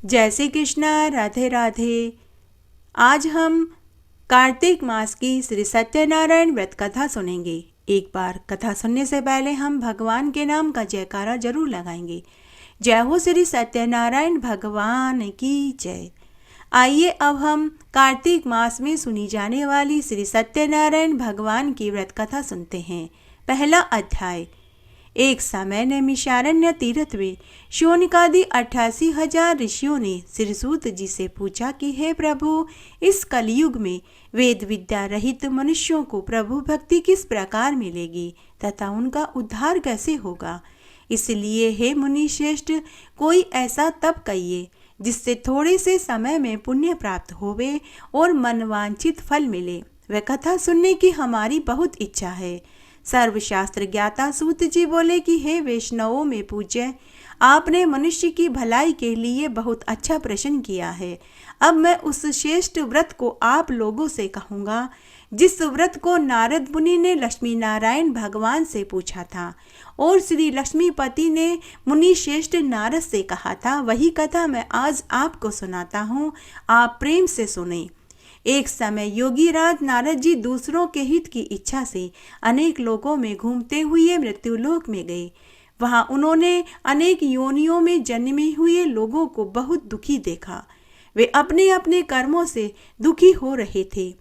जय श्री कृष्णा, राधे राधे। आज हम कार्तिक मास की श्री सत्यनारायण व्रत कथा सुनेंगे। एक बार कथा सुनने से पहले हम भगवान के नाम का जयकारा जरूर लगाएंगे। जय हो श्री सत्यनारायण भगवान की जय। आइए अब हम कार्तिक मास में सुनी जाने वाली श्री सत्यनारायण भगवान की व्रत कथा सुनते हैं। पहला अध्याय। एक समय नैमिषारण्य तीर्थ में शौनकादि 88,000 ऋषियों ने श्री सूत जी से पूछा कि हे प्रभु, इस कलयुग में वेद विद्या रहित मनुष्यों को प्रभु भक्ति किस प्रकार मिलेगी तथा उनका उद्धार कैसे होगा। इसलिए हे मुनि श्रेष्ठ, कोई ऐसा तप कहिए जिससे थोड़े से समय में पुण्य प्राप्त होवे और मनवांछित फल मिले। वह कथा सुनने की हमारी बहुत इच्छा है। सर्वशास्त्र ज्ञाता सूत जी बोले कि हे वैष्णवों में पूज्य, आपने मनुष्य की भलाई के लिए बहुत अच्छा प्रश्न किया है। अब मैं उस श्रेष्ठ व्रत को आप लोगों से कहूँगा जिस व्रत को नारद मुनि ने लक्ष्मी नारायण भगवान से पूछा था और श्री लक्ष्मीपति ने मुनि श्रेष्ठ नारद से कहा था। वही कथा मैं आज आपको सुनाता हूँ, आप प्रेम से सुने। एक समय योगी राज नारद जी दूसरों के हित की इच्छा से अनेक लोकों में घूमते हुए मृत्युलोक में गए। वहां उन्होंने अनेक योनियों में जन्मे हुए लोगों को बहुत दुखी देखा। वे अपने अपने कर्मों से दुखी हो रहे थे।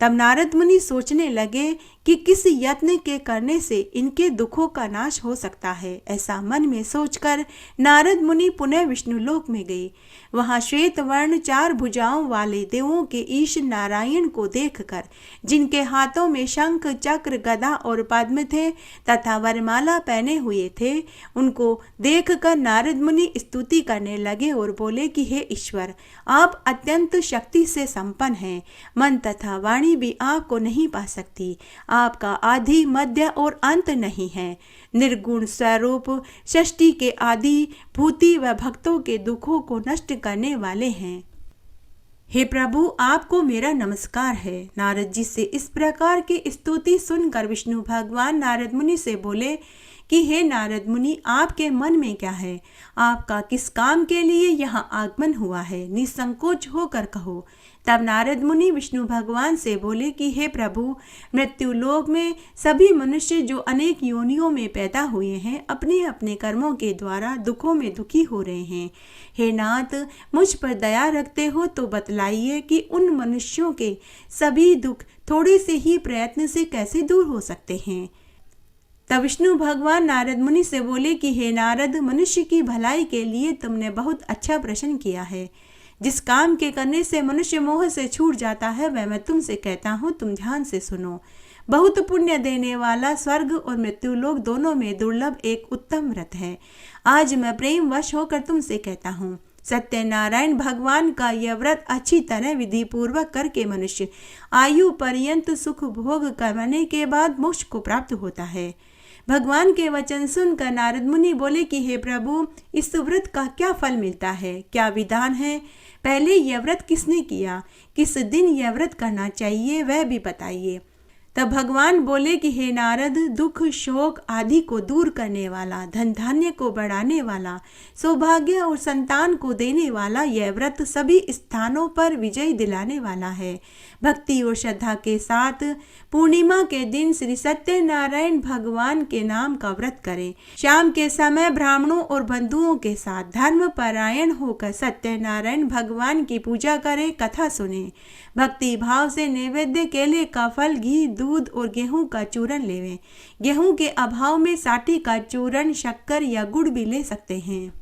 तब नारद मुनि सोचने लगे कि किस यत्न के करने से इनके दुखों का नाश हो सकता है। ऐसा मन में सोचकर नारद मुनि पुनः विष्णुलोक में गए। वहां श्वेत वर्ण 4 भुजाओं वाले देवों के ईश नारायण को देखकर, जिनके हाथों में शंख चक्र गदा और पद्म थे तथा वरमाला पहने हुए थे, उनको देखकर नारद मुनि स्तुति करने लगे और बोले कि हे ईश्वर, आप अत्यंत शक्ति से संपन्न हैं। मन तथा वाणी भी आपको नहीं पा सकती। आपका आदि मध्य और अंत नहीं है। निर्गुण स्वरूप सृष्टि के आदि भूति व भक्तों के दुखों को नष्ट करने वाले हैं। हे प्रभु, आपको मेरा नमस्कार है। नारद जी से इस प्रकार की स्तुति सुनकर विष्णु भगवान नारद मुनि से बोले कि हे नारद मुनि, आपके मन में क्या है? आपका किस काम के लिए यहाँ आगमन हुआ है? निसंकोच होकर कहो। तब नारद मुनि विष्णु भगवान से बोले कि हे प्रभु, मृत्युलोक में सभी मनुष्य जो अनेक योनियों में पैदा हुए हैं, अपने अपने कर्मों के द्वारा दुखों में दुखी हो रहे हैं। हे नाथ, मुझ पर दया रखते हो तो बतलाइए कि उन मनुष्यों के सभी दुख थोड़े से ही प्रयत्न से कैसे दूर हो सकते हैं। तब विष्णु भगवान नारद मुनि से बोले कि हे नारद, मनुष्य की भलाई के लिए तुमने बहुत अच्छा प्रश्न किया है। जिस काम के करने से मनुष्य मोह से छूट जाता है वह मैं तुमसे कहता हूँ, तुम ध्यान से सुनो। बहुत पुण्य देने वाला स्वर्ग और मृत्युलोक दोनों में दुर्लभ एक उत्तम व्रत है। आज मैं प्रेम वश होकर तुमसे कहता हूँ। सत्यनारायण भगवान का यह व्रत अच्छी तरह विधि पूर्वक करके मनुष्य आयु पर्यंत सुख भोग करने के बाद मोक्ष को प्राप्त होता है। भगवान के वचन सुनकर नारद मुनि बोले कि हे प्रभु, इस व्रत का क्या फल मिलता है, क्या विधान है? पहले यह व्रत किसने किया, किस दिन यह व्रत करना चाहिए, वह भी बताइए। तब भगवान बोले कि हे नारद, दुख शोक आदि को दूर करने वाला, धन धान्य को बढ़ाने वाला, सौभाग्य और संतान को देने वाला यह व्रत सभी स्थानों पर विजय दिलाने वाला है। भक्ति और श्रद्धा के साथ पूर्णिमा के दिन श्री सत्यनारायण भगवान के नाम का व्रत करें। शाम के समय ब्राह्मणों और बंधुओं के साथ धर्म परायण होकर सत्यनारायण भगवान की पूजा करें, कथा सुने। भक्ति भाव से नैवेद्य केले का फल, घी, दूध और गेहूं का चूरन लेवें। गेहूं के अभाव में साठी का चूरन, शक्कर या गुड़ भी ले सकते हैं।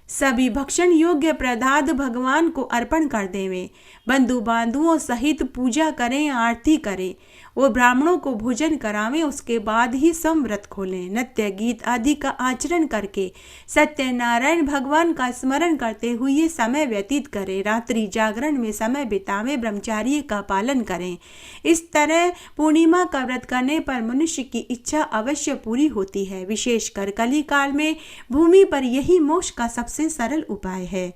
सभी भक्षण योग्य पदार्थ भगवान को अर्पण कर देवें। बंधु बांधुओं सहित पूजा करें, आरती करें और ब्राह्मणों को भोजन करावें। उसके बाद ही संव्रत खोलें। नृत्य गीत आदि का आचरण करके सत्यनारायण भगवान का स्मरण करते हुए समय व्यतीत करें। रात्रि जागरण में समय बितावें, ब्रह्मचर्य का पालन करें। इस तरह पूर्णिमा का व्रत करने पर मनुष्य की इच्छा अवश्य पूरी होती है। विशेषकर कली काल में भूमि पर यही मोक्ष का सबसे सरल उपाय है।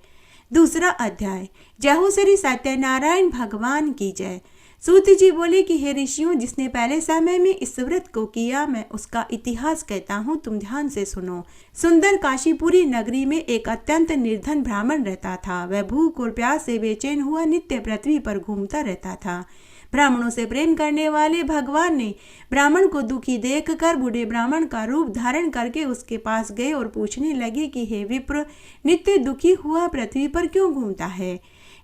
दूसरा अध्याय। जय हो श्री सत्यनारायण भगवान की जय। सूत जी बोले कि हे ऋषियों, जिसने पहले समय में इस व्रत को किया, मैं उसका इतिहास कहता हूँ, तुम ध्यान से सुनो। सुंदर काशीपुरी नगरी में एक अत्यंत निर्धन ब्राह्मण रहता था। वह भूख और प्यास से बेचैन हुआ नित्य पृथ्वी पर घूमता रहता था। ब्राह्मणों से प्रेम करने वाले भगवान ने ब्राह्मण को दुखी देखकर बूढ़े ब्राह्मण का रूप धारण करके उसके पास गए और पूछने लगे कि हे विप्र, नित्य दुखी हुआ पृथ्वी पर क्यों घूमता है?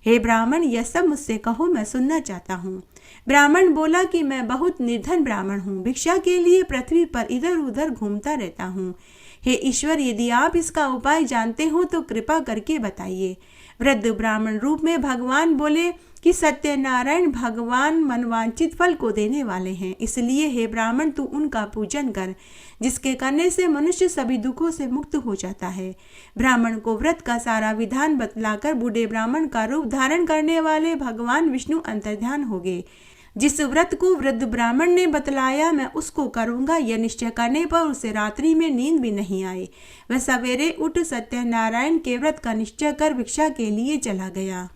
हे ब्राह्मण, यह सब मुझसे कहो, मैं सुनना चाहता हूँ। ब्राह्मण बोला कि मैं बहुत निर्धन ब्राह्मण हूँ, भिक्षा के लिए पृथ्वी पर इधर उधर घूमता रहता हूँ। हे ईश्वर, यदि आप इसका उपाय जानते हो तो कृपा करके बताइए। वृद्ध ब्राह्मण रूप में भगवान बोले कि सत्यनारायण भगवान मनवांचित फल को देने वाले हैं, इसलिए हे ब्राह्मण, तू उनका पूजन कर, जिसके करने से मनुष्य सभी दुखों से मुक्त हो जाता है। ब्राह्मण को व्रत का सारा विधान बतलाकर बूढ़े ब्राह्मण का रूप धारण करने वाले भगवान विष्णु अंतर्ध्यान हो गए। जिस व्रत को वृद्ध ब्राह्मण ने बतलाया, मैं उसको करूंगा, यह निश्चय करने पर उसे रात्रि में नींद भी नहीं आई। वह सवेरे उठ सत्यनारायण के व्रत का निश्चय कर भिक्षा के लिए चला गया।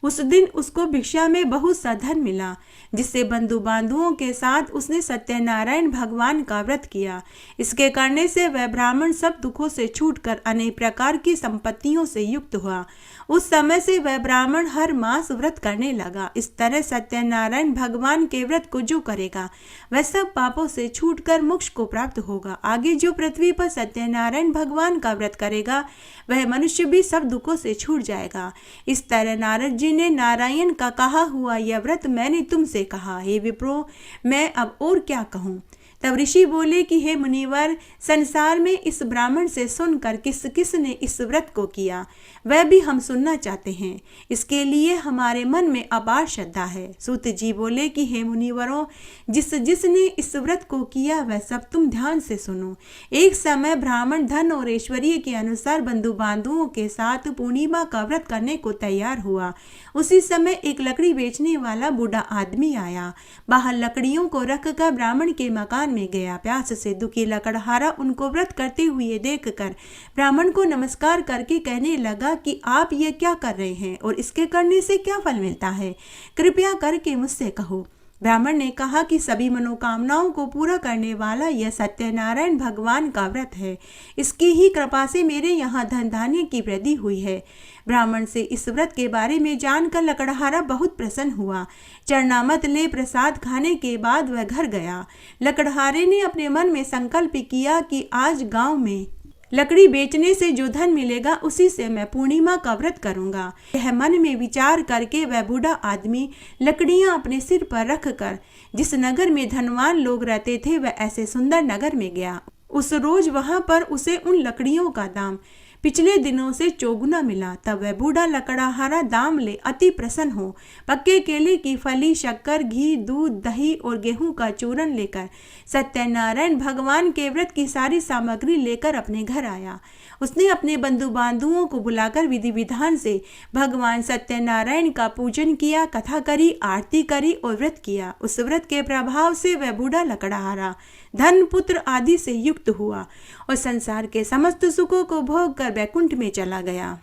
उस दिन उसको भिक्षा में बहुत सा धन मिला, जिससे बंधु बांधुओं के साथ उसने सत्यनारायण भगवान का व्रत किया। इसके करने से वह ब्राह्मण सब दुखों से छूटकर अनेक प्रकार की संपत्तियों से युक्त हुआ। उस समय से वह ब्राह्मण हर मास व्रत करने लगा। इस तरह सत्यनारायण भगवान के व्रत को जो करेगा, वह सब पापों से छूटकर मोक्ष को प्राप्त होगा। आगे जो पृथ्वी पर सत्यनारायण भगवान का व्रत करेगा, वह मनुष्य भी सब दुखों से छूट जाएगा। इस तरह नारद जी ने नारायण का कहा हुआ यह व्रत मैंने तुमसे कहा। हे विप्रो, मैं अब और क्या कहूँ? तब ऋषि बोले कि हे मुनिवर, संसार में इस ब्राह्मण से सुनकर किस किस ने इस व्रत को किया, वह भी हम सुनना चाहते हैं। इसके लिए हमारे मन में अपार श्रद्धा है। सूत जी बोले कि हे मुनिवरों, जिसने इस व्रत को किया, वह सब तुम ध्यान से सुनो। एक समय ब्राह्मण धन और ऐश्वर्य के अनुसार बंधु बांधुओं के साथ पूर्णिमा का व्रत करने को तैयार हुआ। उसी समय एक लकड़ी बेचने वाला बूढ़ा आदमी आया। बाहर लकड़ियों को रखकर ब्राह्मण के मकान में गया। प्यास से दुखी लकड़हारा उनको व्रत करते हुए देखकर ब्राह्मण को नमस्कार करके कहने लगा कि आप ये क्या कर रहे हैं और इसके करने से क्या फल मिलता है, कृपया करके मुझसे कहो। ब्राह्मण ने कहा कि सभी मनोकामनाओं को पूरा करने वाला यह सत्यनारायण भगवान का व्रत है। इसकी ही कृपा से मेरे यहाँ धन धान्य की वृद्धि हुई है। ब्राह्मण से इस व्रत के बारे में जानकर लकड़हारा बहुत प्रसन्न हुआ। चरणामत ले प्रसाद खाने के बाद वह घर गया। लकड़हारे ने अपने मन में संकल्प किया कि आज गांव में लकड़ी बेचने से जो धन मिलेगा, उसी से मैं पूर्णिमा का व्रत करूंगा। यह मन में विचार करके वह बूढ़ा आदमी लकड़ियां अपने सिर पर रखकर जिस नगर में धनवान लोग रहते थे, वह ऐसे सुंदर नगर में गया। उस रोज वहां पर उसे उन लकड़ियों का दाम पिछले दिनों से चौगुना मिला। तब वह बूढ़ा लकड़हारा दाम ले अति प्रसन्न हो पक्के केले की फली, शक्कर, घी, दूध, दही और गेहूं का चूरन लेकर सत्यनारायण भगवान के व्रत की सारी सामग्री लेकर अपने घर आया। उसने अपने बंधु बांधुओं को बुलाकर विधि विधान से भगवान सत्यनारायण का पूजन किया, कथा करी, आरती करी और व्रत किया। उस व्रत के प्रभाव से वह बूढ़ा लकड़हारा धन, पुत्र आदि से युक्त हुआ और संसार के समस्त सुखों को भोग कर वैकुंठ में चला गया।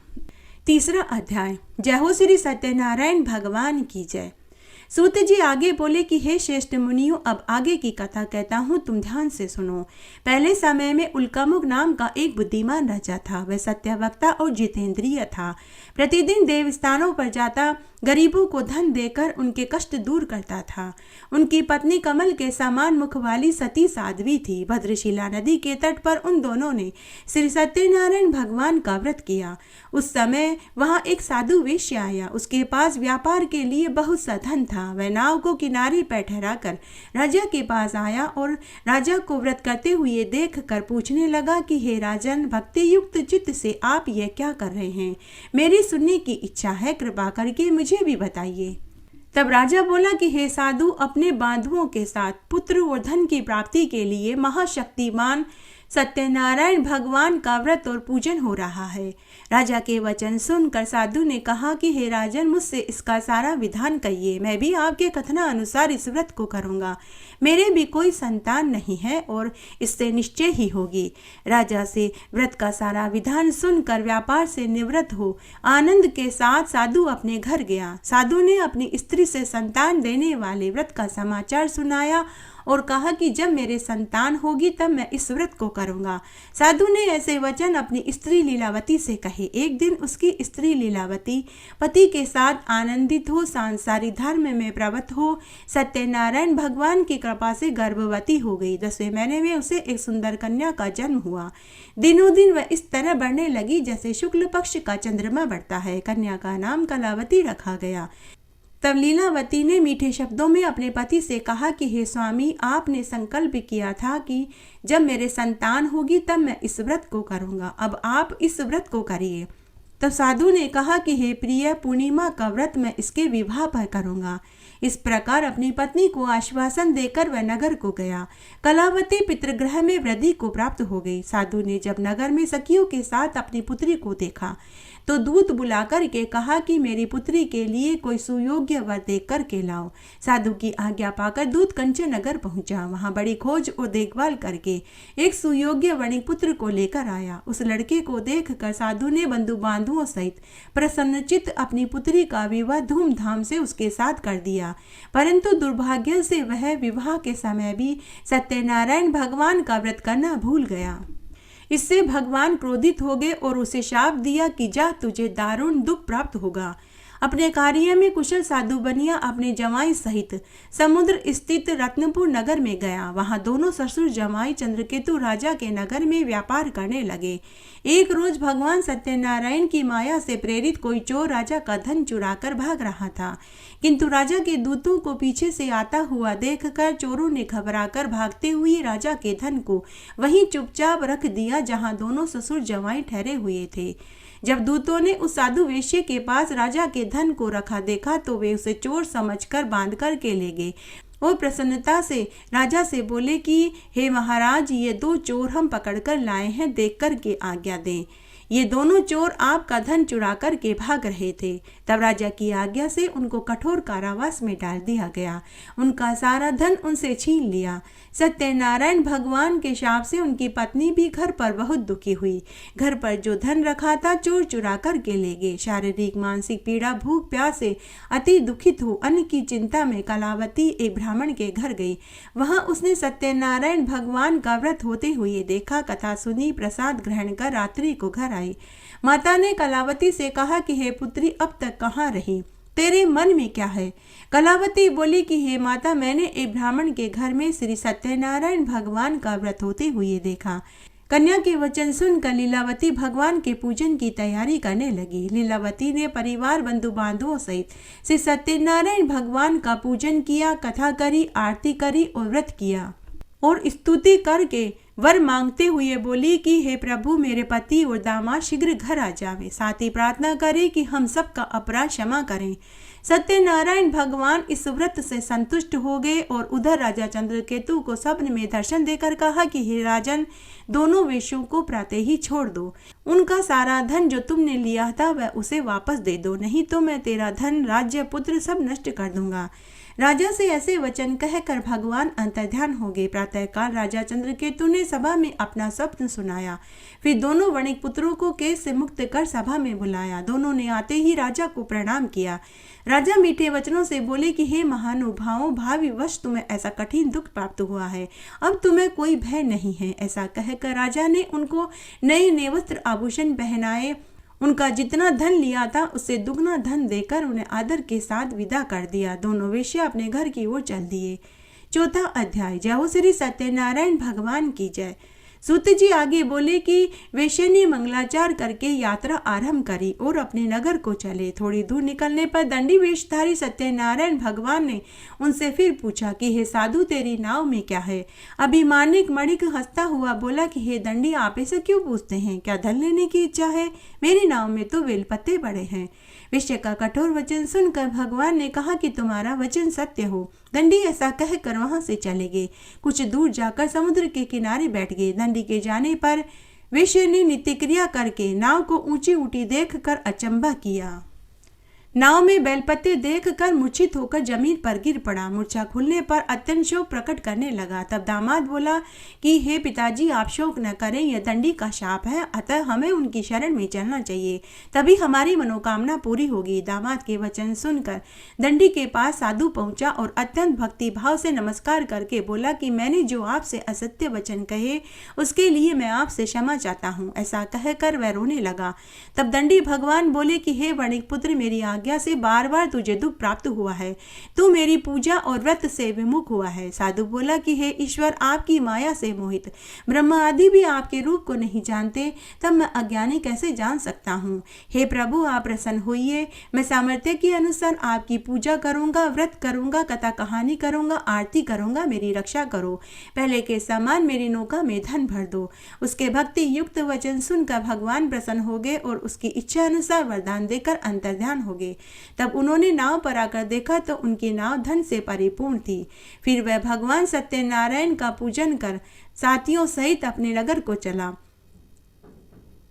तीसरा अध्याय। जय हो श्री सत्यनारायण भगवान की जय। सूत जी आगे बोले कि हे श्रेष्ठ मुनियों, अब आगे की कथा कहता हूँ, तुम ध्यान से सुनो। पहले समय में उल्कामुख नाम का एक बुद्धिमान राजा था। वह सत्यवक्ता और जितेंद्रिय था। प्रतिदिन देव स्थानों पर जाता, गरीबों को धन देकर उनके कष्ट दूर करता था। उनकी पत्नी कमल के समान मुख वाली सती साध्वी थी। भद्रशिला नदी के तट पर उन दोनों ने श्री सत्यनारायण भगवान का व्रत किया। उस समय वहां एक साधु वेश्य आया। उसके पास व्यापार के लिए बहुत सा धन था। वह नाव को किनारे पर ठहराकर राजा के पास आया और राजा को व्रत करते हुए देखकर पूछने लगा कि हे राजन, भक्ति युक्त चित्त से आप यह क्या कर रहे हैं? मेरी सुनने की इच्छा है, कृपा करके मुझे भी बताइए। तब राजा बोला कि हे साधु, अपने बांधुओं के साथ पुत्र और धन की प्राप्ति के लिए महाशक्तिमान सत्यनारायण भगवान का व्रत और पूजन हो रहा है। राजा के वचन सुनकर साधु ने कहा कि हे राजन, मुझसे इसका सारा विधान कहिए, मैं भी आपके कथना अनुसार इस व्रत को करूंगा। मेरे भी कोई संतान नहीं है और इससे निश्चय ही होगी। राजा से व्रत का सारा विधान सुनकर व्यापार से निवृत्त हो आनंद के साथ साधु अपने घर गया। साधु ने अपनी स्त्री से संतान देने वाले व्रत का समाचार सुनाया और कहा कि जब मेरे संतान होगी तब मैं इस व्रत को करूंगा। साधु ने ऐसे वचन अपनी स्त्री लीलावती से कहे। एक दिन उसकी स्त्री लीलावती पति के साथ आनंदित हो सांसारिक धर्म में प्रवृत्त हो सत्यनारायण भगवान की कृपा से गर्भवती हो गई। 10वें महीने में उसे एक सुंदर कन्या का जन्म हुआ। दिनों दिन वह इस तरह बढ़ने लगी जैसे शुक्ल पक्ष का चंद्रमा बढ़ता है। कन्या का नाम कलावती रखा गया। तब लीलावती ने मीठे शब्दों में अपने पति से कहा कि हे स्वामी, आपने संकल्प किया था कि जब मेरे संतान होगी तब मैं इस व्रत को करूंगा। अब आप इस व्रत को करिए। तब साधु ने कहा कि हे प्रिय, पूर्णिमा का व्रत मैं इसके विवाह पर करूंगा। इस प्रकार अपनी पत्नी को आश्वासन देकर वह नगर को गया। कलावती पितृगृह में वृद्धि को प्राप्त हो गई। साधु ने जब नगर में सखियों के साथ अपनी पुत्री को देखा तो दूत बुलाकर के कहा कि मेरी पुत्री के लिए कोई सुयोग्य वर देख कर के लाओ। साधु की आज्ञा पाकर दूत कंचन नगर पहुंचा। वहां बड़ी खोज और देखभाल करके एक सुयोग्य वणिक पुत्र को लेकर आया। उस लड़के को देखकर साधु ने बंधु बांधुओं सहित प्रसन्नचित्त अपनी पुत्री का विवाह धूमधाम से उसके साथ कर दिया। परंतु दुर्भाग्य से वह विवाह के समय भी सत्यनारायण भगवान का व्रत करना भूल गया। इससे भगवान क्रोधित हो गए और उसे शाप दिया कि जा, तुझे दारुण दुख प्राप्त होगा। अपने कार्य में कुशल साधु बनिया अपने जमाई सहित समुद्र स्थित रत्नपुर नगर में गया। वहां दोनों ससुर जमाई चंद्रकेतु राजा के नगर में व्यापार करने लगे। एक रोज भगवान सत्यनारायण की माया से प्रेरित कोई चोर राजा का धन चुराकर भाग रहा था, किंतु राजा के दूतों को पीछे से आता हुआ देखकर चोरों ने घबराकर भागते हुए राजा के धन को वहीं चुपचाप रख दिया जहां दोनों ससुर जमाई ठहरे हुए थे। जब दूतों ने उस साधु वेश्य के पास राजा के धन को रखा देखा तो वे उसे चोर समझकर बांध कर के ले गए और प्रसन्नता से राजा से बोले कि हे महाराज, ये 2 चोर हम पकड़कर लाए हैं, देख कर के आज्ञा दें। ये दोनों चोर आपका धन चुरा कर के भाग रहे थे। तब राजा की आज्ञा से उनको कठोर कारावास में डाल दिया गया। उनका सारा धन उनसे छीन लिया। सत्यनारायण भगवान के शाप से उनकी पत्नी भी घर पर बहुत दुखी हुई। घर पर जो धन रखा था चोर चुरा कर के ले गए। शारीरिक मानसिक पीड़ा, भूख प्यास से अति दुखित हो अन्न की चिंता में कलावती एक ब्राह्मण के घर गई। वहां उसने सत्यनारायण भगवान का व्रत होते हुए देखा, कथा सुनी, प्रसाद ग्रहण कर रात्रि को घर आई। माता ने कलावती से कहा कि हे पुत्री, अब तक कहाँ रही? तेरे मन में क्या है? कलावती बोली कि हे माता, मैंने एक ब्राह्मण के घर में श्री सत्यनारायण भगवान का व्रत होते हुए देखा। कन्या के वचन सुनकर लीलावती भगवान के पूजन की तैयारी करने लगी। लीलावती ने परिवार बंधु बांधवों सहित श्री सत्यनारायण भगवान का पूजन किया, कथा करी, आरती करी और व्रत किया और स्तुति करके वर मांगते हुए बोली कि हे प्रभु, मेरे पति और दामाद शीघ्र घर आ जावे। साथ ही प्रार्थना करे कि हम सबका अपराध क्षमा करें। सत्यनारायण भगवान इस व्रत से संतुष्ट हो गए और उधर राजा चंद्रकेतु को स्वप्न में दर्शन देकर कहा कि हे राजन, दोनों वेश्यों को प्रातः ही छोड़ दो। उनका सारा धन जो तुमने लिया था वह उसे वापस दे दो, नहीं तो मैं तेरा धन, राज्य, पुत्र सब नष्ट कर दूंगा। राजा से ऐसे वचन कहकर भगवान अंतर्ध्यान हो गए। प्रातःकाल राजा चंद्रकेतु ने सभा में अपना स्वप्न सुनाया। फिर दोनों वणिक पुत्रों को केस से मुक्त कर सभा में बुलाया। दोनों ने आते ही राजा को प्रणाम किया। राजा मीठे वचनों से बोले कि हे महानुभावों, भावी वश तुम्हें ऐसा कठिन दुख प्राप्त हुआ है, अब तुम्हें कोई भय नहीं है। ऐसा कहकर राजा ने उनको नए नए वस्त्र आभूषण पहनाए। उनका जितना धन लिया था उससे दुगना धन देकर उन्हें आदर के साथ विदा कर दिया। दोनों वेश्या अपने घर की ओर चल दिए। 4था अध्याय। जय हो श्री सत्यनारायण भगवान की जय। सूत जी आगे बोले कि वेश्या ने मंगलाचार करके यात्रा आरंभ करी और अपने नगर को चले। थोड़ी दूर निकलने पर दंडी वेशधारी सत्यनारायण भगवान ने उनसे फिर पूछा कि हे साधु, तेरी नाव में क्या है? अभिमानिक मणिक हंसता हुआ बोला कि हे दंडी, आप ऐसे क्यों पूछते हैं? क्या धन लेने की इच्छा है? मेरी नाव में तो बेलपत्ते पड़े हैं। वेश्या का कठोर वचन सुनकर भगवान ने कहा कि तुम्हारा वचन सत्य हो। दंडी ऐसा कहकर वहां से चले गए। कुछ दूर जाकर समुद्र के किनारे बैठ गए। दंडी के जाने पर वेश्या ने नित्य क्रिया करके नाव को ऊंची ऊंची देखकर अचंभा किया। नाव में बेलपत्ते देखकर मूर्छित होकर जमीन पर गिर पड़ा। मूर्छा खुलने पर अत्यंत शोक प्रकट करने लगा। तब दामाद बोला कि हे पिताजी, आप शोक न करें, यह दंडी का शाप है, अतः हमें उनकी शरण में चलना चाहिए, तभी हमारी मनोकामना पूरी होगी। दामाद के वचन सुनकर दंडी के पास साधु पहुंचा और अत्यंत भक्ति भाव से नमस्कार करके बोला कि मैंने जो आपसे असत्य वचन कहे उसके लिए मैं आपसे क्षमा चाहता हूँ। ऐसा कहकर वह रोने लगा। तब दंडी भगवान बोले कि हे वणिक पुत्र, मेरी आज्ञा से बार बार तुझे दुख प्राप्त हुआ है, तू मेरी पूजा और व्रत से विमुख हुआ है। साधु बोला कि हे ईश्वर, आपकी माया से मोहित ब्रह्मा आदि भी आपके रूप को नहीं जानते, तब मैं अज्ञानी कैसे जान सकता हूँ। हे प्रभु, आप प्रसन्न होइए, मैं सामर्थ्य के अनुसार आपकी पूजा करूंगा, व्रत करूंगा, कथा कहानी करूंगा, आरती करूंगा, मेरी रक्षा करो। पहले के समान मेरी नौका में धन भर दो। उसके भक्ति युक्त वचन सुनकर भगवान प्रसन्न हो गए और उसकी इच्छा अनुसार वरदान देकर अंतर्ध्यान हो गए। तब उन्होंने नाव पर आकर देखा तो उनकी नाव धन से परिपूर्ण थी। फिर वह भगवान सत्यनारायण का पूजन कर साथियों सहित अपने नगर को चला।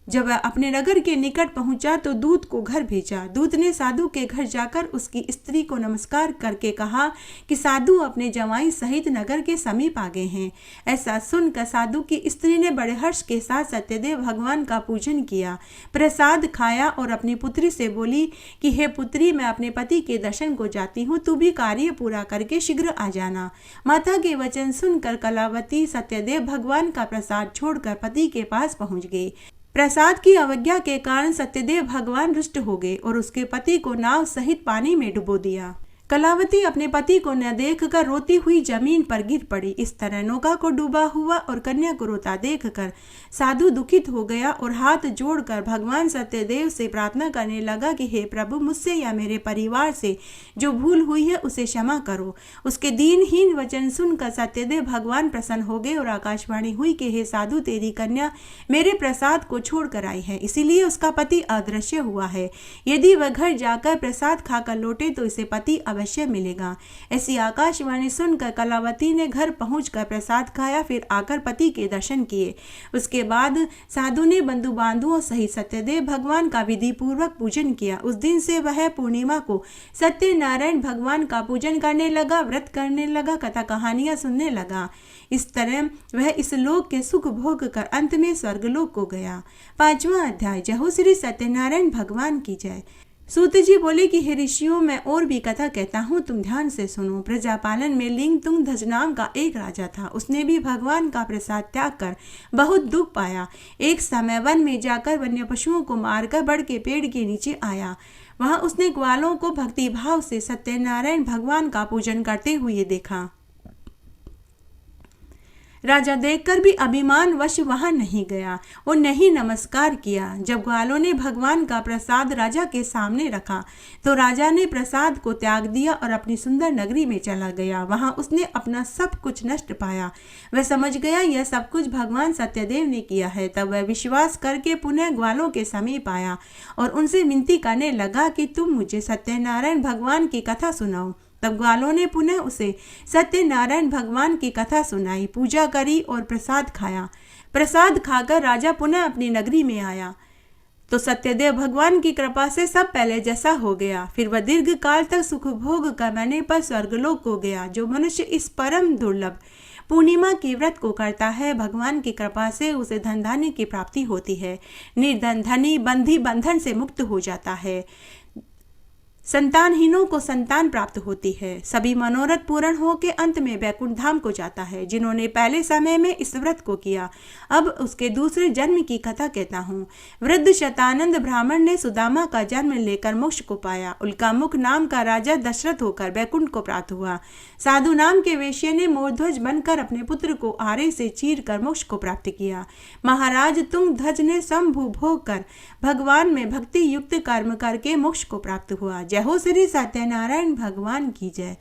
जब वह अपने नगर के निकट पहुंचा तो दूत को घर भेजा। दूत ने साधु के घर जाकर उसकी स्त्री को नमस्कार करके कहा कि साधु अपने जवाई सहित नगर के समीप आ गए हैं। ऐसा सुनकर साधु की स्त्री ने बड़े हर्ष के साथ सत्यदेव भगवान का पूजन किया, प्रसाद खाया और अपनी पुत्री से बोली कि हे पुत्री, मैं अपने पति के दर्शन को जाती हूँ, तू भी कार्य पूरा करके शीघ्र आ जाना। माता के वचन सुनकर कलावती सत्यदेव भगवान का प्रसाद छोड़कर पति के पास पहुंच गई। प्रसाद की अवज्ञा के कारण सत्यदेव भगवान रुष्ट हो गए और उसके पति को नाव सहित पानी में डुबो दिया। कलावती अपने पति को न देखकर रोती हुई जमीन पर गिर पड़ी। इस तरह नौका को डूबा हुआ और कन्या को रोता देखकर साधु दुखित हो गया और हाथ जोड़कर भगवान सत्यदेव से प्रार्थना करने लगा कि हे प्रभु, मुझसे या मेरे परिवार से जो भूल हुई है उसे क्षमा करो। उसके दीनहीन वचन सुनकर सत्यदेव भगवान प्रसन्न हो गए और आकाशवाणी हुई कि हे साधु, तेरी कन्या मेरे प्रसाद को छोड़कर आई है, इसीलिए उसका पति अदृश्य हुआ है। यदि वह घर जाकर प्रसाद खाकर लौटे तो इसे पति अवश्य मिलेगा। ऐसी आकाशवाणी सुनकर कलावती ने घर पहुंचकर प्रसाद खाया, फिर आकर पति के दर्शन किए। उसके बाद साधु ने बंधु बांधुओं सहित सत्यदेव भगवान का विधि पूर्वक पूजन किया। उस दिन से वह पूर्णिमा को सत्यनारायण भगवान का पूजन करने लगा, व्रत करने लगा, कथा कहानियां सुनने लगा। इस तरह वह इस लोक के सुख भोग कर अंत में स्वर्गलोक को गया। 5वां अध्याय। जय हो श्री सत्यनारायण भगवान की जय। सूत जी बोले कि हे ऋषियों, मैं और भी कथा कहता हूँ, तुम ध्यान से सुनो। प्रजापालन में लिंग तुंग ध्वज नाम का एक राजा था। उसने भी भगवान का प्रसाद त्याग कर बहुत दुख पाया। एक समय वन में जाकर वन्य पशुओं को मारकर बड़ के पेड़ के नीचे आया। वहां उसने ग्वालों को भक्ति भाव से सत्यनारायण भगवान का पूजन करते हुए देखा। राजा देखकर भी अभिमान वश वहां नहीं गया और नहीं नमस्कार किया। जब ग्वालों ने भगवान का प्रसाद राजा के सामने रखा तो राजा ने प्रसाद को त्याग दिया और अपनी सुंदर नगरी में चला गया। वहां उसने अपना सब कुछ नष्ट पाया। वह समझ गया यह सब कुछ भगवान सत्यदेव ने किया है। तब वह विश्वास करके पुनः ग्वालों के समीप आया और उनसे विनती करने लगा कि तुम मुझे सत्यनारायण भगवान की कथा सुनाओ। तब ग्वालों ने पुनः उसे सत्यनारायण भगवान की कथा सुनाई, पूजा करी और प्रसाद खाया। प्रसाद खाकर राजा पुनः अपनी नगरी में आया तो सत्यदेव भगवान की कृपा से सब पहले जैसा हो गया। फिर वह दीर्घ काल तक सुख भोग करने पर स्वर्गलोक को गया। जो मनुष्य इस परम दुर्लभ पूर्णिमा के व्रत को करता है, भगवान की कृपा से उसे धन धान्य की प्राप्ति होती है। निर्धन धनी बंधी बंधन से मुक्त हो जाता है। संतानहीनों को संतान प्राप्त होती है। सभी मनोरथ पूर्ण हो के अंत में वैकुंठ धाम को जाता है। जिन्होंने पहले समय में इस व्रत को किया, अब उसके दूसरे जन्म की कथा कहता हूँ। वृद्ध शतानंद ब्राह्मण ने सुदामा का जन्म लेकर मोक्ष को पाया। उल्का मुख नाम का राजा दशरथ होकर वैकुंठ को प्राप्त हुआ। साधु नाम के वेश्य ने मोरध्वज बनकर अपने पुत्र को आरे से चीर कर मोक्ष को प्राप्त किया। महाराज तुंग ध्वज ने शंभु भोग कर भगवान में भक्ति युक्त कर्म करके मोक्ष को प्राप्त हुआ। जय हो श्री सत्यनारायण भगवान की जय।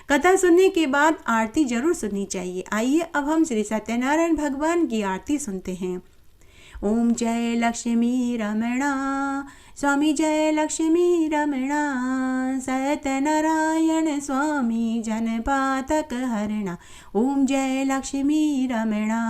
कथा सुनने के बाद आरती जरूर सुननी चाहिए। आइए अब हम श्री सत्यनारायण भगवान की आरती सुनते हैं। ओम जय लक्ष्मी रमणा स्वामी जय लक्ष्मी रमणा। सत्यनारायण स्वामी जनपातक हरणा। ओम जय लक्ष्मी रमणा।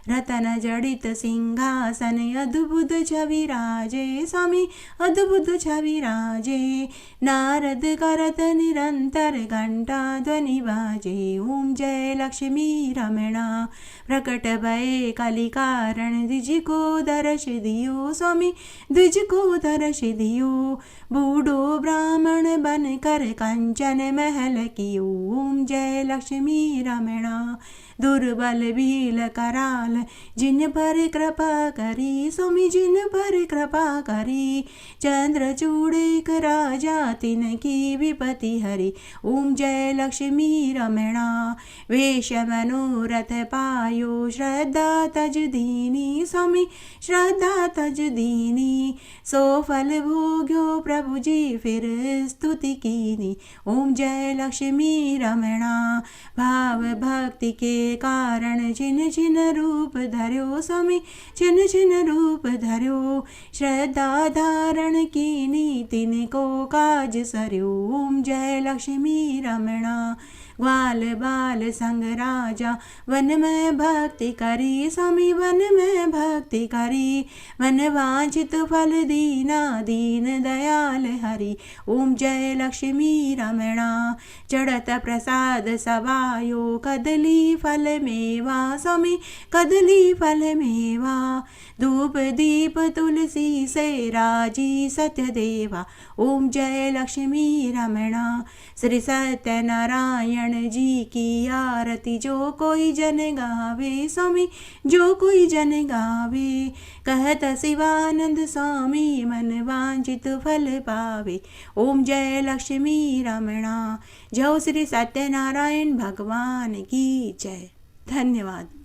रतन जड़ित सिंहासन अद्भुत छवि राजे। स्वामी अद्भुत छवि राजे। नारद करत निरंतर घंटा ध्वनि बाजे। ओम जय लक्ष्मी रमणा। प्रकट भये कलि कारण द्विज को दर्श दियो। स्वामी द्विज को दर्श दियो। बूढ़ो ब्राह्मण बन कर कंचन महल कियो। ओम जय लक्ष्मी रमणा। दुर्बल भील कराल जिन पर कृपा करी। स्वामी जिन पर कृपा करी। चंद्रचूड़ एक राजा तिन की विपति हरि। ओम जय लक्ष्मी रमणा। वेश मनोरथ पायो श्रद्धा तज दीनी। स्वामी श्रद्धा तज दीनी। सो फल भोग्यो प्रभु जी फिर स्तुति कीनी। ओम जय लक्ष्मी रमणा। भाव भक्ति के कारण छिन छिन रूप धर्यो। स्वामी छिन छिन रूप धर्यो। श्रद्धा धारण कीनी तिनको काज सर्यो। ओम जय लक्ष्मी रमणा। ग्वाल बाल संग राजा वन में भक्ति करी। स्वामी वन में भक्ति करी। मन वांछित फल दीना दीन दयाल हरि। ओम जय लक्ष्मी रमणा। चढ़त प्रसाद सवायो कदली फल मेवा। स्वामी कदली फल मेवा। धूप दीप तुलसी से राजी सत्य देवा। ओम जय लक्ष्मी रमणा। श्री सत्यनारायण जी की आरती जो कोई जन गावे। स्वामी जो कोई जन गावे। कहत शिवानंद स्वामी मन वांछित फल पावे। ओम जय लक्ष्मी रमणा। जय श्री सत्यनारायण भगवान की जय। धन्यवाद।